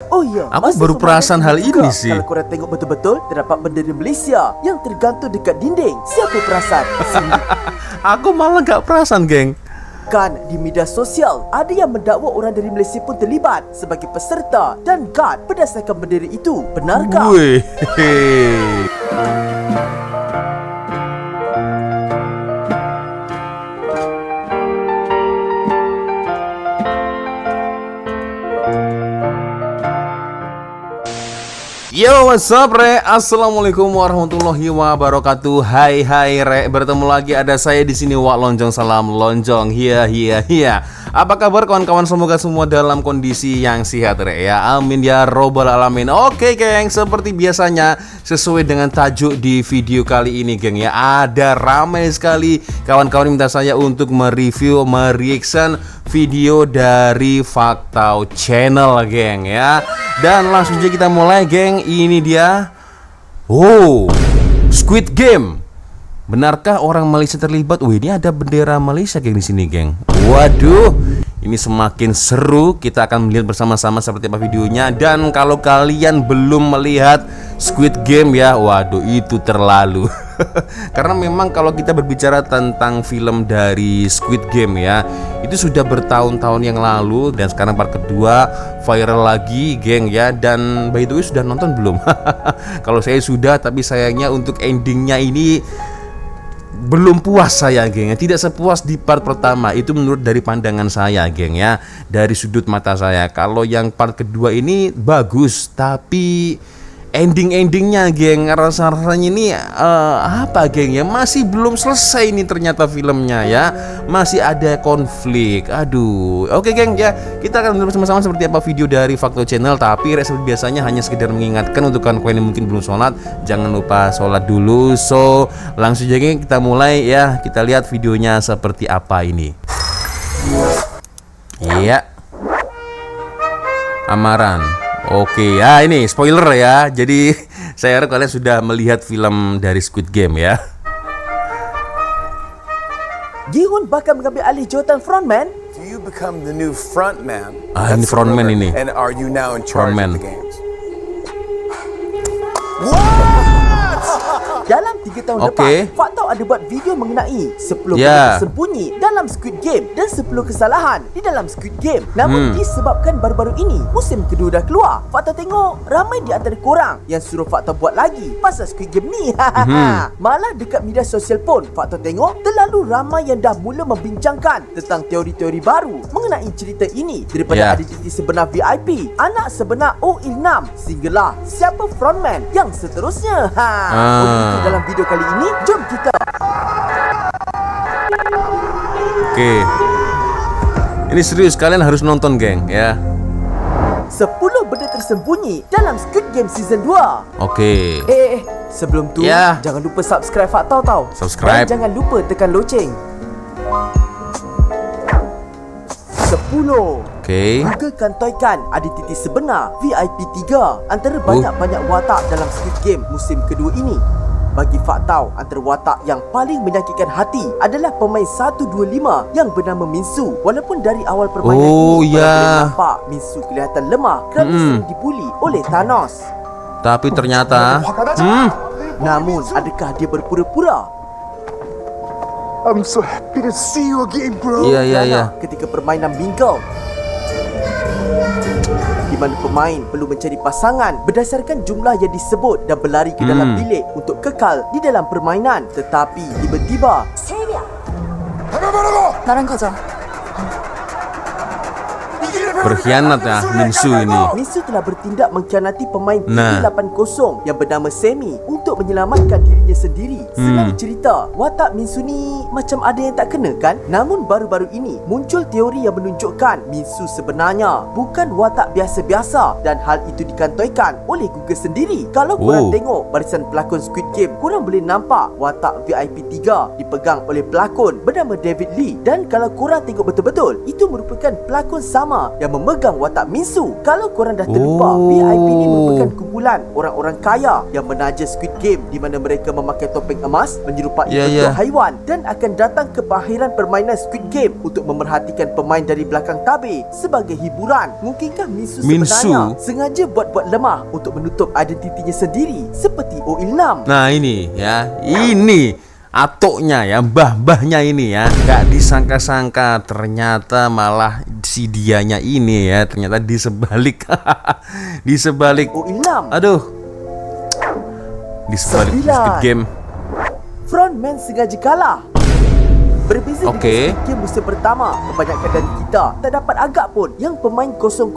Oh iya, aku baru perasan hal ini sih. Kalau korang tengok betul-betul, terdapat bendera Malaysia yang tergantung dekat dinding. Siapa perasan? Aku malah gak perasan, geng. Kan di media sosial ada yang mendakwa orang dari Malaysia pun terlibat sebagai peserta dan guard berdasarkan bendera itu. Benarkah? Weh. Yo, what's up, Re? Assalamualaikum warahmatullahi wabarakatuh. Hai Re, bertemu lagi ada saya di sini, Wak Lonjong. Salam lonjong. Hiya. Apa kabar kawan-kawan? Semoga semua dalam kondisi yang sehat, Re, ya. Amin ya robbal alamin. Oke, geng, seperti biasanya sesuai dengan tajuk di video kali ini, geng, ya. Ada ramai sekali kawan-kawan minta saya untuk mereview, mereaction video dari Faktau Channel, geng, ya. Dan langsung saja kita mulai, geng. Ini dia. Oh, Squid Game. Benarkah orang Malaysia terlibat? Wih, ini ada bendera Malaysia, geng, di sini, geng. Waduh, ini semakin seru. Kita akan melihat bersama-sama seperti apa videonya. Dan kalau kalian belum melihat Squid Game, ya, waduh, itu terlalu. Karena memang kalau kita berbicara tentang film dari Squid Game, ya, itu sudah bertahun-tahun yang lalu. Dan sekarang part kedua viral lagi, geng, ya. Dan by the way, sudah nonton belum? Kalau saya sudah, tapi sayangnya untuk endingnya ini belum puas saya, geng, ya. Tidak sepuas di part pertama. Itu menurut dari pandangan saya, geng, ya, dari sudut mata saya. Kalau yang part kedua ini bagus, tapi endingnya, geng, rasanya ini apa, geng, ya, masih belum selesai ini ternyata filmnya, ya. Masih ada konflik. Aduh. Oke, geng, ya, kita akan melihat bersama-sama seperti apa video dari Faktau Channel. Tapi seperti biasanya hanya sekedar mengingatkan untuk kawan-kawan yang mungkin belum sholat, jangan lupa sholat dulu. So langsung aja, geng, kita mulai, ya. Kita lihat videonya seperti apa ini. Iya, amaran. Oke, ya, ini spoiler, ya. Jadi saya harap kalian sudah melihat film dari Squid Game, ya. Gi-hun bakal mengambil alih jawatan frontman. Do you become the new frontman? Ini frontman ini. And are you now in charge Frontman. of the games? Dalam 3 tahun Okey. lepas, Faktau ada buat video mengenai 10 Ya. benda tersembunyi dalam Squid Game dan 10 kesalahan di dalam Squid Game. Namun disebabkan baru-baru ini musim kedua dah keluar, Faktau tengok ramai di antara korang yang suruh Faktau buat lagi pasal Squid Game ni. Malah dekat media sosial pun Faktau tengok terlalu ramai yang dah mula membincangkan tentang teori-teori baru mengenai cerita ini, daripada identiti sebenar VIP, anak sebenar OI6, sehinggalah siapa frontman yang seterusnya. Untuk dalam video kali ini, jom kita. Oke. Ini serius, kalian harus nonton, geng, ya. 10 benda tersembunyi dalam Squid Game Season 2. Oke. Sebelum tu, Ya. jangan lupa subscribe Faktau tau. Subscribe. Dan jangan lupa tekan loceng. 10. Oke. Google kantoikan identiti sebenar VIP 3 antara banyak-banyak watak dalam Squid Game musim kedua ini. Bagi Faktau, antara watak yang paling menyakitkan hati adalah pemain 125 yang bernama Minsu. Walaupun dari awal permainan ini boleh nampak Minsu kelihatan lemah kerana sering dibuli oleh Thanos. Tapi ternyata Namun, adakah dia berpura-pura? I'm so happy to see you again, bro. Iya. Ketika permainan Mingle, di mana pemain perlu mencari pasangan berdasarkan jumlah yang disebut dan berlari ke dalam bilik untuk kekal di dalam permainan. Tetapi tiba-tiba 나랑 가자. berkhianat, ya, Minsu ini. Minsu telah bertindak mengkhianati pemain Nah. TV80 yang bernama Semi untuk menyelamatkan dirinya sendiri. Senang cerita, watak Minsu ni macam ada yang tak kena, kan? Namun baru-baru ini muncul teori yang menunjukkan Minsu sebenarnya bukan watak biasa-biasa, dan hal itu dikantoikan oleh Google sendiri. Kalau korang tengok barisan pelakon Squid Game, korang boleh nampak watak VIP 3 dipegang oleh pelakon bernama David Lee. Dan kalau korang tengok betul-betul, itu merupakan pelakon sama yang yang memegang watak Minsu. Kalau korang dah terlupa, VIP ni merupakan kumpulan orang-orang kaya yang menaja Squid Game di mana mereka memakai topeng emas menyerupai bentuk haiwan dan akan datang ke akhiran permainan Squid Game untuk memerhatikan pemain dari belakang tabir sebagai hiburan. Mungkinkah Minsu sebenarnya sengaja buat-buat lemah untuk menutup identitinya sendiri seperti OIL6? Nah ini ya, ini atoknya ya, mbah-mbahnya ini ya. Gak disangka-sangka ternyata malah si dianya ini ya, ternyata disebalik disebalik OIL6. aduh, disebalik Squid Game. Frontman sengaja kalah. Berbeza dengan Squid Game musim pertama, kebanyakan dari kita tak dapat agak pun yang pemain 001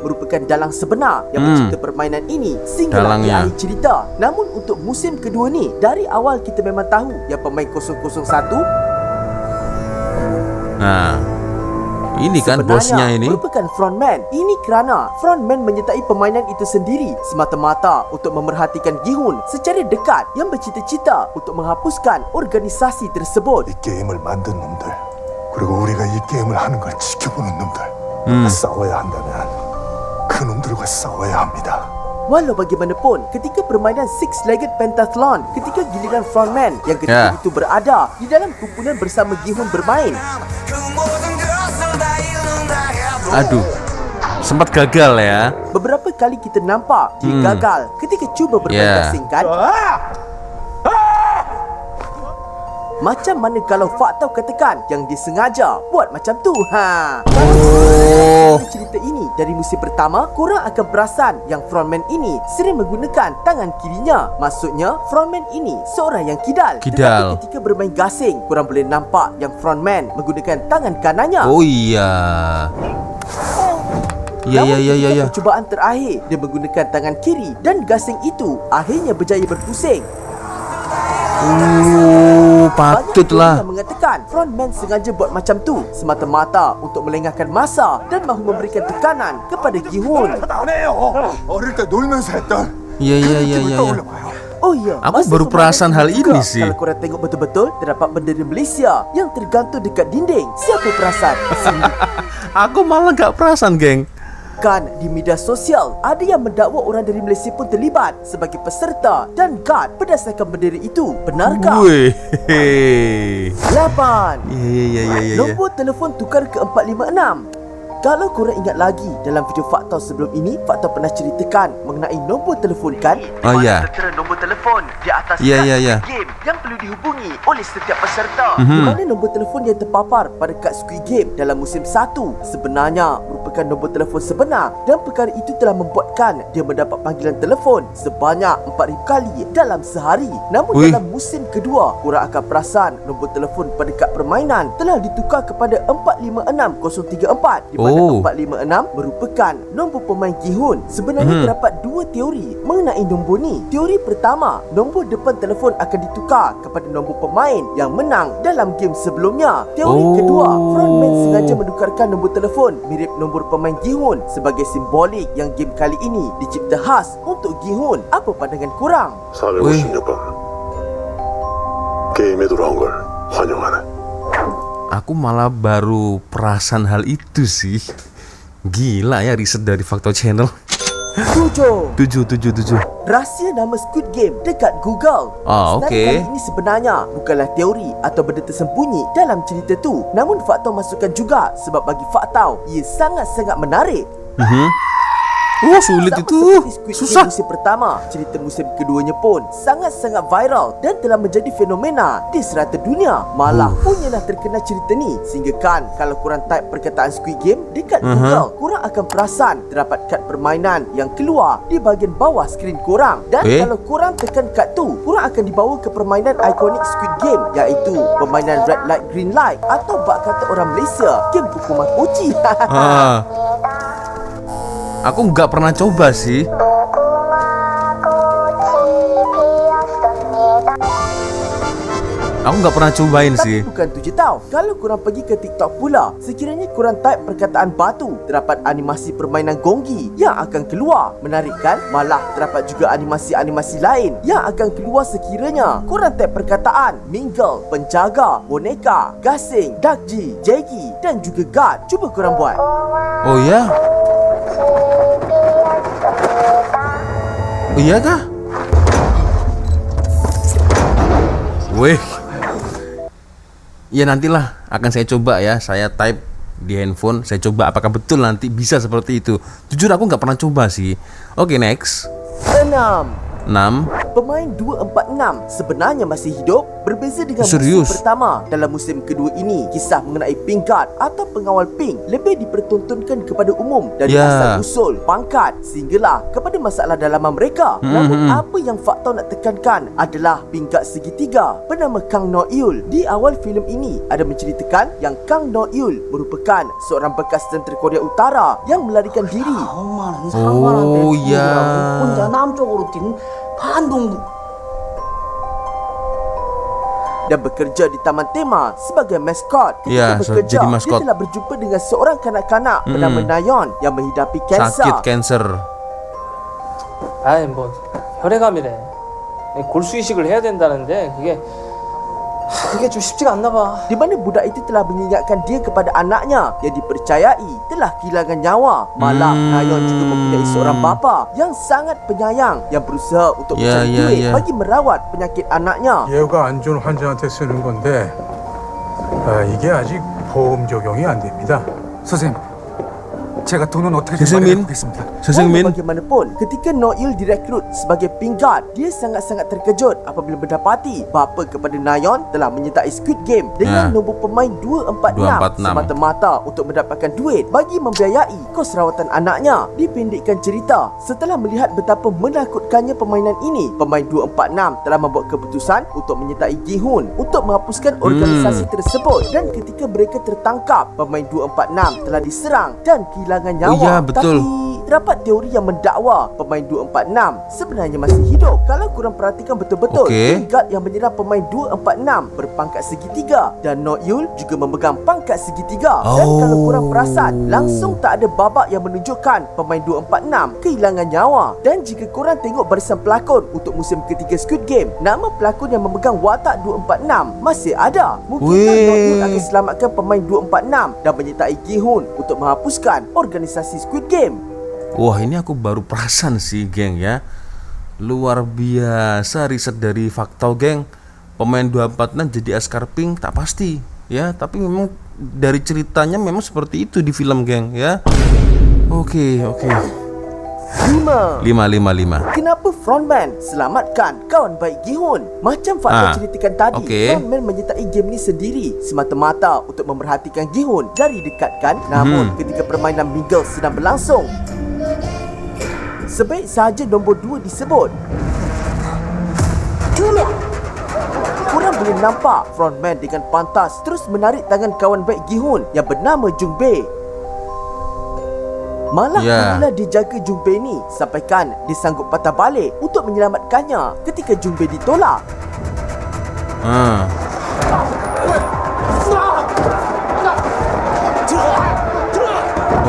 merupakan dalang sebenar yang mencipta permainan ini sehinggalah di akhir cerita. Namun untuk musim kedua ni, dari awal kita memang tahu yang pemain 001 ini kan bosnya ini merupakan frontman. Ini kerana frontman menyertai permainan itu sendiri semata-mata untuk memerhatikan Gi-hun secara dekat yang bercita-cita untuk menghapuskan organisasi tersebut. 이 게임을 만든 놈들, 그리고 우리가 이 게임을 하는 걸 지켜보는 놈들, 싸워야 한다면 그 놈들과 싸워야 합니다. Walau bagaimanapun, ketika permainan Six-Legged Pentathlon, ketika giliran frontman yang ketika itu berada di dalam kumpulan bersama Gi-hun bermain, aduh, sempat gagal ya. beberapa kali kita nampak dia gagal ketika cuba bermain gasingkan. Macam mana kalau Fak Tau katakan yang disengaja buat macam tu? Kalau cerita ini dari musim pertama, korang akan perasan yang frontman ini sering menggunakan tangan kirinya. Maksudnya, frontman ini seorang yang kidal. Tetapi ketika bermain gasing, korang boleh nampak yang frontman menggunakan tangan kanannya. Oh iya. Ya. Percubaan terakhir, dia menggunakan tangan kiri dan gasing itu akhirnya berjaya berpusing. Patutlah. Banyak yang mengatakan frontman sengaja buat macam tu semata-mata untuk melengahkan masa dan mahu memberikan tekanan kepada Gi-hun. 어릴 때 놀면서 했던 Iya. Oh ya, aku baru perasan hal ini sih. Kalau korang tengok betul-betul, terdapat bendera Malaysia yang tergantung dekat dinding. Siapa perasan? Aku malah gak perasan, geng. Kan di media sosial, ada yang mendakwa orang dari Malaysia pun terlibat sebagai peserta dan guard berdasarkan bendera itu. Benarkah? 8. Iya. Nombor telefon tukar ke 456. Kalau korang ingat lagi, dalam video Fakta sebelum ini, Fakta pernah ceritakan mengenai nombor telefon kan? Oh ya. Tertera nombor telefon di atas Ya. game yang perlu dihubungi oleh setiap peserta. Di mana nombor telefon yang terpapar pada kad Squid Game dalam musim 1 sebenarnya merupakan nombor telefon sebenar, dan perkara itu telah membuatkan dia mendapat panggilan telefon sebanyak 4,000 kali dalam sehari. Namun dalam musim kedua, korang akan perasan nombor telefon pada kad permainan telah ditukar kepada 456034 di mana 456 merupakan nombor pemain Gi-hun. Sebenarnya terdapat dua teori mengenai nombor ni. Teori pertama, nombor depan telefon akan ditukar kepada nombor pemain yang menang dalam game sebelumnya. Teori kedua, frontman sengaja menukarkan nombor telefon mirip nombor pemain Gi-hun sebagai simbolik yang game kali ini dicipta khas untuk Gi-hun. Apa pandangan korang? 456번 게임에 돌아온 걸 환영하네. Aku malah baru perasan hal itu sih. Gila ya riset dari Fakta Channel. 7. Rahsia nama Squid Game dekat Google. Kali ini sebenarnya bukanlah teori atau benda tersembunyi dalam cerita tu. Namun Fakta masukkan juga sebab bagi Fakta ia sangat-sangat menarik. Sulit itu. Susah. Musim pertama, cerita musim keduanya pun sangat-sangat viral dan telah menjadi fenomena di serata dunia. Malah punyalah terkenal cerita ni sehingga kan kalau korang type perkataan Squid Game dekat Google, korang akan perasan terdapat kad permainan yang keluar di bahagian bawah skrin korang. Dan kalau korang tekan kad tu, korang akan dibawa ke permainan ikonik Squid Game, iaitu permainan Red Light Green Light atau bak kata orang Malaysia, game hukuman poci. Aku nggak pernah coba sih. Aku nggak pernah cobain Tapi sih. bukan tu je tau. Kalau korang pergi ke TikTok pula, sekiranya korang type perkataan batu, terdapat animasi permainan gonggi yang akan keluar. Menarik kan? Malah terdapat juga animasi-animasi lain yang akan keluar sekiranya korang type perkataan mingle, penjaga, boneka, gasing, dakji, jegi dan juga guard. Cuba korang buat. Oh ya? Oh iya kah? Weh. Ya nantilah akan saya coba ya. Saya type di handphone, saya coba apakah betul nanti bisa seperti itu. Jujur aku nggak pernah coba sih. Oke, next. 6. 6. Pemain 246 sebenarnya masih hidup. Berbeza dengan Serius? musim pertama, dalam musim kedua ini, kisah mengenai Pink Guard atau pengawal Pink lebih dipertontonkan kepada umum dari asal-usul, pangkat sehinggalah kepada masalah dalaman mereka. Namun apa yang fakta nak tekankan adalah Pink Guard segitiga bernama Kang Noil. Di awal filem ini ada menceritakan yang Kang Noil merupakan seorang bekas tentera Korea Utara yang melarikan diri 엄마는 상관한테 오, 야. 혼자 남쪽으로 뛰는 반동부. dan bekerja di Taman Tema sebagai maskot. Ya, Ketika bekerja, jadi dia maskot. telah berjumpa dengan seorang kanak-kanak bernama Nayeon yang menghidapi kanser. sakit cancer. 아이 뭐 혈액암이래. 골수 이식을 해야 된다는데 그게 좀 쉽지가 않나 봐. Di mana budak itu telah mengingatkan dia kepada anaknya yang dipercayai telah kehilangan nyawa. Malah Nayeon juga mempunyai seorang bapa yang sangat penyayang yang berusaha untuk mencari duit bagi merawat penyakit anaknya. 얘가 안 좋은 환자한테 쓰는 건데 이게 아직 보험 적용이 안 됩니다. 선생님, 제가 돈은 어떻게 좀 선생님? 마련해보겠습니다. Sesengmin. Walau bagaimanapun, ketika Noil direkrut sebagai Pink Guard, dia sangat-sangat terkejut apabila mendapati bapa kepada Nayeon telah menyertai Squid Game dengan nombor pemain 246 semata-mata untuk mendapatkan duit bagi membiayai kos rawatan anaknya. Dipendekkan cerita, setelah melihat betapa menakutkannya permainan ini, pemain 246 telah membuat keputusan untuk menyertai Gi-hun untuk menghapuskan organisasi tersebut. Dan ketika mereka tertangkap, pemain 246 telah diserang dan kehilangan nyawa. Oh ya, betul. Tapi terdapat teori yang mendakwa pemain 246 sebenarnya masih hidup. Kalau korang perhatikan betul-betul, Pink Guard yang menyerang pemain 246 berpangkat segitiga dan Noil juga memegang pangkat segitiga. Dan kalau korang perasan, langsung tak ada babak yang menunjukkan pemain 246 kehilangan nyawa. Dan jika korang tengok barisan pelakon untuk musim ketiga Squid Game, nama pelakon yang memegang watak 246 masih ada. Mungkinkah Noil akan selamatkan pemain 246 dan menyertai Gi-hun untuk menghapuskan organisasi Squid Game? Wah, ini aku baru perasan sih, geng ya. Luar biasa riset dari Fakta, geng. Pemain 246 jadi askar Pink tak pasti, ya. Tapi memang dari ceritanya memang seperti itu di film, geng, ya. Oke. 5. 5. Kenapa frontman selamatkan kawan baik Gi-hun? Macam Fakta ceritakan tadi, frontman menyertai game ni sendiri semata-mata untuk memerhatikan Gi-hun dari dekat kan. Namun ketika permainan mingle sedang berlangsung, sebaik sahaja nombor 2 disebut, korang boleh nampak frontman dengan pantas terus menarik tangan kawan baik Gi-hun yang bernama Jung Bae. Malah apabila dia jaga Jung Bae ni sampaikan dia sanggup patah balik untuk menyelamatkannya ketika Jung Bae ditolak.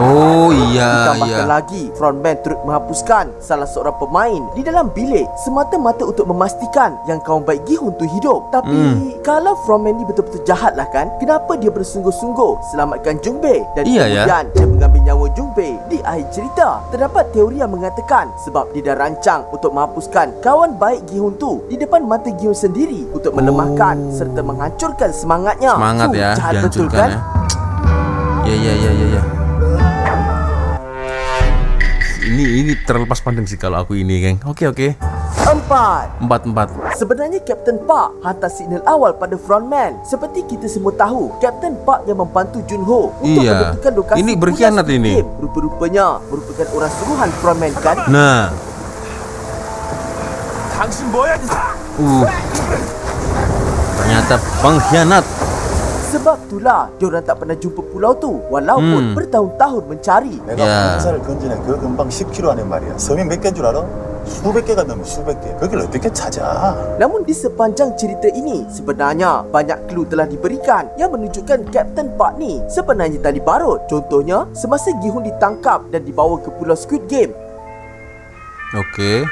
Oh iya. Ditambahkan lagi, frontman turut menghapuskan salah seorang pemain di dalam bilik semata-mata untuk memastikan yang kawan baik Gi-hun tu hidup. Tapi kalau frontman ni betul-betul jahat lah kan, kenapa dia bersungguh-sungguh selamatkan Jung Bae dan kemudian dia mengambil nyawa Jung Bae? Di akhir cerita, terdapat teori yang mengatakan sebab dia dah rancang untuk menghapuskan kawan baik Gi-hun tu di depan mata Gi-hun sendiri untuk melemahkan serta menghancurkan semangatnya. Semangat ya, jahat betul dihancurkan kan? Ya. Ini terlepas pandang sih kalau aku ini, geng. Oke. 4. 4. Sebenarnya Kapten Park hantar signal awal pada frontman. Seperti kita semua tahu, Kapten Park yang membantu Junho untuk menentukan lokasi ini berkhianat Squid ini. Game, rupa-rupanya merupakan orang suruhan frontman kan? Nah. Ternyata pengkhianat. Sebab itulah diorang tak pernah jumpa pulau tu walaupun bertahun-tahun mencari. 내가 방사를 건지는 그 근방 10km 안에 말이야. 섬이 몇 개인 줄 알아? 수백 개가 넘어 수백 개. 그걸 어떻게 찾아? Namun di sepanjang cerita ini, sebenarnya banyak clue telah diberikan yang menunjukkan Kapten Park ni sebenarnya tali barut. Contohnya, semasa Gi-hun ditangkap dan dibawa ke Pulau Squid Game, Oke.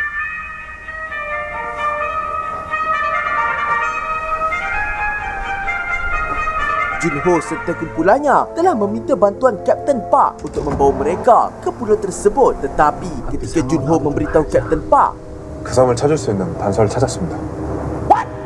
Junho serta kumpulannya telah meminta bantuan Kapten Park untuk membawa mereka ke pulau tersebut. Tetapi ketika Junho memberitahu Kapten Park 그 섬을 찾을 수 있는 단서를 찾았습니다.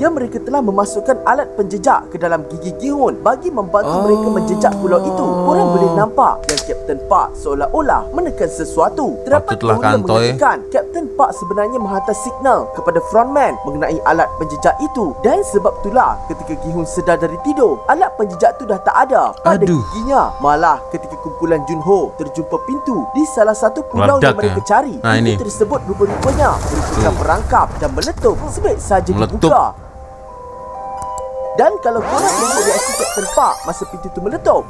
yang mereka telah memasukkan alat penjejak ke dalam gigi Gi-hun bagi membantu mereka menjejak pulau itu, korang boleh nampak yang Kapten Park seolah-olah menekan sesuatu. Terdapat Patutlah teori yang kantoi. mengatakan Kapten Park sebenarnya menghantar signal kepada frontman mengenai alat penjejak itu, dan sebab itulah ketika Gi-hun sedar dari tidur, alat penjejak itu dah tak ada pada Aduh. giginya. Malah ketika kumpulan Junho terjumpa pintu di salah satu pulau Meledak yang mereka ya? cari, Nah, ini. pintu tersebut rupa-rupanya merupakan perangkap dan meletup sebaik saja Meletup. dibuka. Dan kalau korang tengok reaksi Kapten Park masa pintu tu meletup,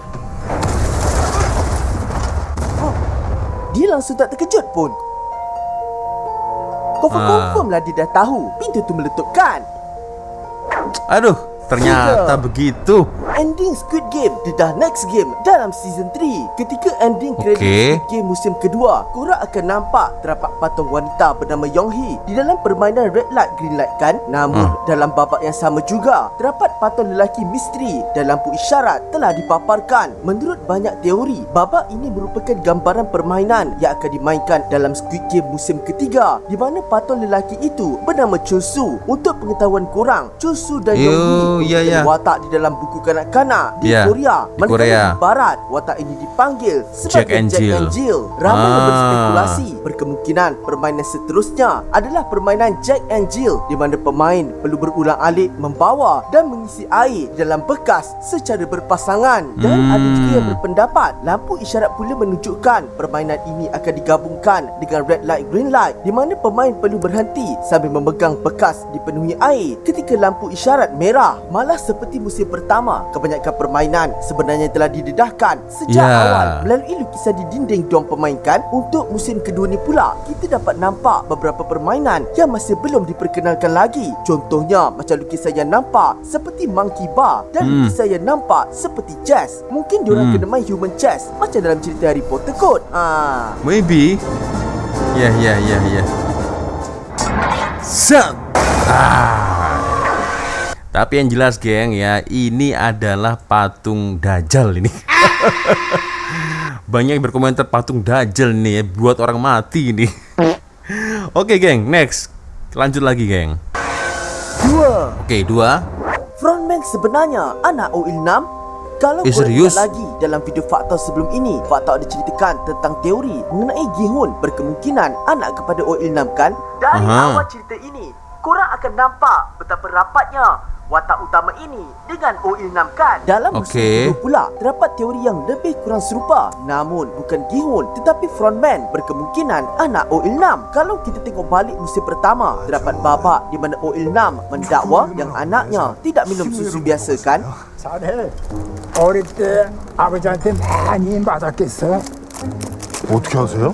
dia langsung tak terkejut pun. Confirm lah dia dah tahu pintu tu meletup kan. Aduh, ternyata begitu. Ending Squid Game The Next Game dalam season 3. Ketika ending Okey. kredit Squid Game musim kedua, korang akan nampak terdapat patung wanita bernama Yong-hee di dalam permainan Red Light Green Light kan? Namun dalam babak yang sama juga, terdapat patung lelaki misteri dan lampu isyarat telah dipaparkan. Menurut banyak teori, babak ini merupakan gambaran permainan yang akan dimainkan dalam Squid Game musim ketiga, di mana patung lelaki itu bernama Chosu. Untuk pengetahuan korang, Chosu dan Yong-hee ya, ya. watak di dalam buku kanak-kanak di Ya, Korea. di Manakala Korea. di barat, watak ini dipanggil Jack sebagai and Jack Jill. and Jill. Ramai yang Ah. berspekulasi berkemungkinan permainan seterusnya adalah permainan Jack and Jill, di mana pemain perlu berulang-alik membawa dan mengisi air di dalam bekas secara berpasangan. Dan ada juga yang berpendapat lampu isyarat pula menunjukkan permainan ini akan digabungkan dengan Red Light Green Light, di mana pemain perlu berhenti sambil memegang bekas dipenuhi air ketika lampu isyarat merah. Malah seperti musim pertama, kebanyakan permainan sebenarnya telah didedahkan sejak Ya. awal melalui lukisan di dinding diorang pemainkan. Untuk musim kedua ni pula, kita dapat nampak beberapa permainan yang masih belum diperkenalkan lagi. Contohnya macam lukisan yang nampak seperti monkey bar dan lukisan yang nampak seperti chess. Mungkin diorang kena main human chess macam dalam cerita Harry Potter kot. Maybe. Ya. Set. Tapi yang jelas geng ya, ini adalah patung Dajjal ini. Banyak yang berkomentar patung Dajjal nih ya, buat orang mati ini. Oke geng, next. Lanjut lagi geng. 2. Oke, 2. Frontman sebenarnya anak OIL6. Kalau korang serius? ingat lagi dalam video fakta sebelum ini, fakta ada ceritakan tentang teori mengenai Gi-hun berkemungkinan anak kepada OIL6 kan? Dari Aha. awal cerita ini, korang akan nampak betapa rapatnya watak utama ini dengan OIL6 kan? Dalam musim Okey. kedua pula, terdapat teori yang lebih kurang serupa. Namun bukan Gi-hun tetapi frontman berkemungkinan anak OIL6. Kalau kita tengok balik musim pertama, terdapat babak di mana OIL6 mendakwa yang anaknya tidak minum susu biasa kan? 잘해. 어릴 때 아버지한테 많이 맞았겠어. 어떻게 아세요?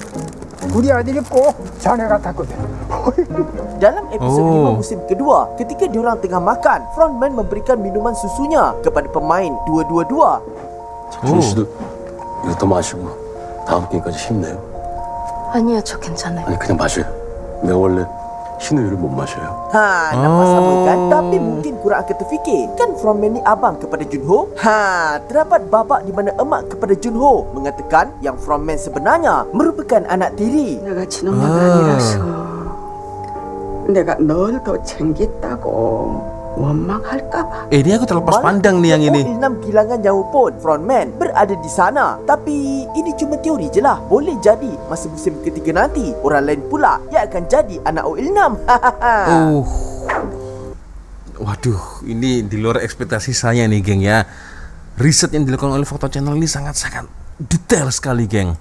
우리 아들이 꼭 자네 같았거든. Dalam episod Oh. 5 musim kedua, ketika diorang tengah makan, frontman memberikan minuman susunya kepada pemain dua-dua-dua. 준 씨도 이거 더 마시고 다음 게임까지 힘내요. 아니요, 저 괜찮아요. 아니 그냥 마셔요. 내가 원래 흰우유를 못 마셔요. Nampak sama kan? Tapi mungkin korang akan terfikir, kan frontman ni abang kepada Junho? Terdapat babak di mana emak kepada Junho mengatakan yang frontman sebenarnya merupakan anak tiri. 내가 지놈네가 아니라서 내가 널 더 챙겼다고 원망할까봐. Ini aku terlepas pandang nih yang ini. OIL6 kehilangan nyawa pun frontman berada di sana. Tapi ini cuma teori je lah. Boleh jadi masa musim ketiga nanti orang lain pula yang akan jadi anak OIL6. Waduh, ini di luar ekspektasi saya nih geng ya. Riset yang dilakukan oleh Fakta Channel ini sangat-sangat detail sekali geng.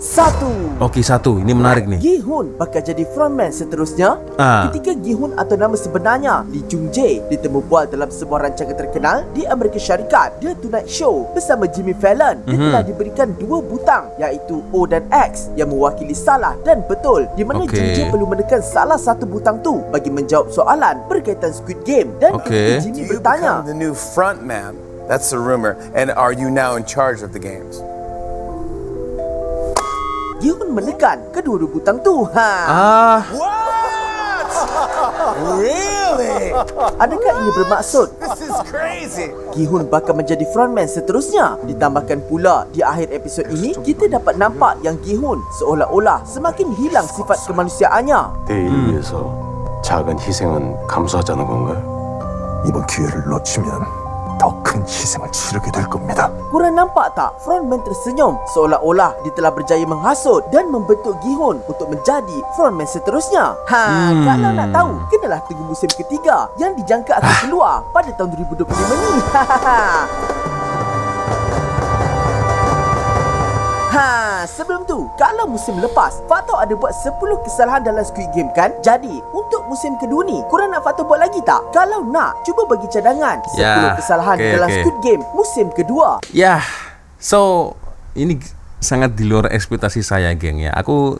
1. Oke, 1. Ini menarik nih. Gi-hun bakal jadi frontman seterusnya. Ketika Gi-hun atau nama sebenarnya Lee Jung-jae ditemu bual dalam sebuah rancangan terkenal di Amerika Syarikat, The Tonight Show bersama Jimmy Fallon. Dia telah diberikan 2 butang, iaitu O dan X, yang mewakili salah dan betul, di mana Jung-jae perlu menekan salah satu butang tu bagi menjawab soalan berkaitan Squid Game. Dan ketika Jimmy bertanya, the new frontman, that's the rumor, and are you now in charge of the games? Gi-hun menekan kedua-dua butang tu. Really? Adakah ini bermaksud This is crazy. Gi-hun bakal menjadi frontman seterusnya? Ditambahkan pula, di akhir episod ini kita dapat nampak yang Gi-hun seolah-olah semakin hilang sifat kemanusiaannya. 대의를 위해서 작은 희생은 감수하자는 건가요? 이번 기회를 놓치면 더 큰 희생을 치르게 될 겁니다. Korang nampak tak? Frontman tersenyum seolah-olah dia telah berjaya menghasut dan membentuk Gi-hun untuk menjadi frontman seterusnya. Kalau nak tahu, kenalah tunggu musim ketiga yang dijangka akan keluar pada tahun 2025 ni. Sebelum tu, kalau musim lepas Faktor ada buat 10 kesalahan dalam Squid Game kan? Jadi, untuk musim kedua ni, korang nak Faktor buat lagi tak? Kalau nak, cuba bagi cadangan 10 kesalahan dalam Squid Game musim kedua. So ini sangat di luar ekspektasi saya, geng ya. Aku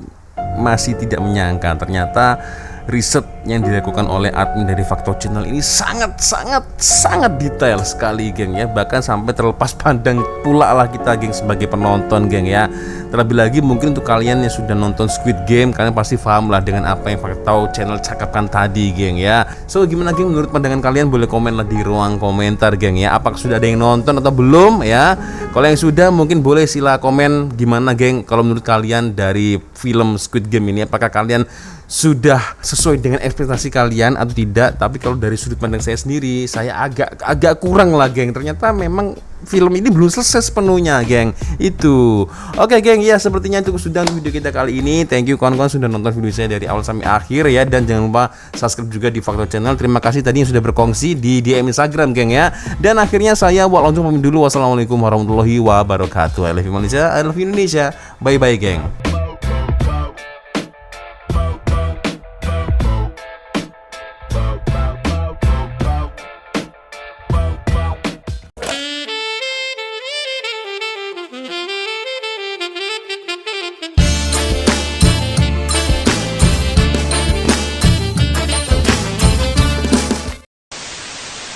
masih tidak menyangka ternyata riset yang dilakukan oleh admin dari Faktor Channel ini sangat detail sekali, geng ya. Bahkan sampai terlepas pandang pula lah kita, geng, sebagai penonton, geng ya. Terlebih lagi mungkin untuk kalian yang sudah nonton Squid Game, kalian pasti paham lah dengan apa yang Faktor Channel cakapkan tadi, geng ya. So gimana, geng, menurut pandangan kalian? Boleh komen lah di ruang komentar, geng ya. Apakah sudah ada yang nonton atau belum ya? Kalau yang sudah, mungkin boleh sila komen gimana, geng, kalau menurut kalian dari film Squid Game ini, apakah kalian sudah sesuai dengan ekspektasi kalian atau tidak. Tapi kalau dari sudut pandang saya sendiri, saya agak kurang lah, geng. Ternyata memang film ini belum selesai sepenuhnya, geng. Itu. Oke, geng, ya sepertinya itu sudah video kita kali ini. Thank you kawan-kawan sudah nonton video saya dari awal sampai akhir ya. Dan jangan lupa subscribe juga di Faktor Channel. Terima kasih tadi yang sudah berkongsi di DM Instagram, geng ya. Dan akhirnya saya Wak Lonjong pamit dulu. Wassalamualaikum warahmatullahi wabarakatuh. I love you Malaysia, I love you Indonesia. Bye bye, geng.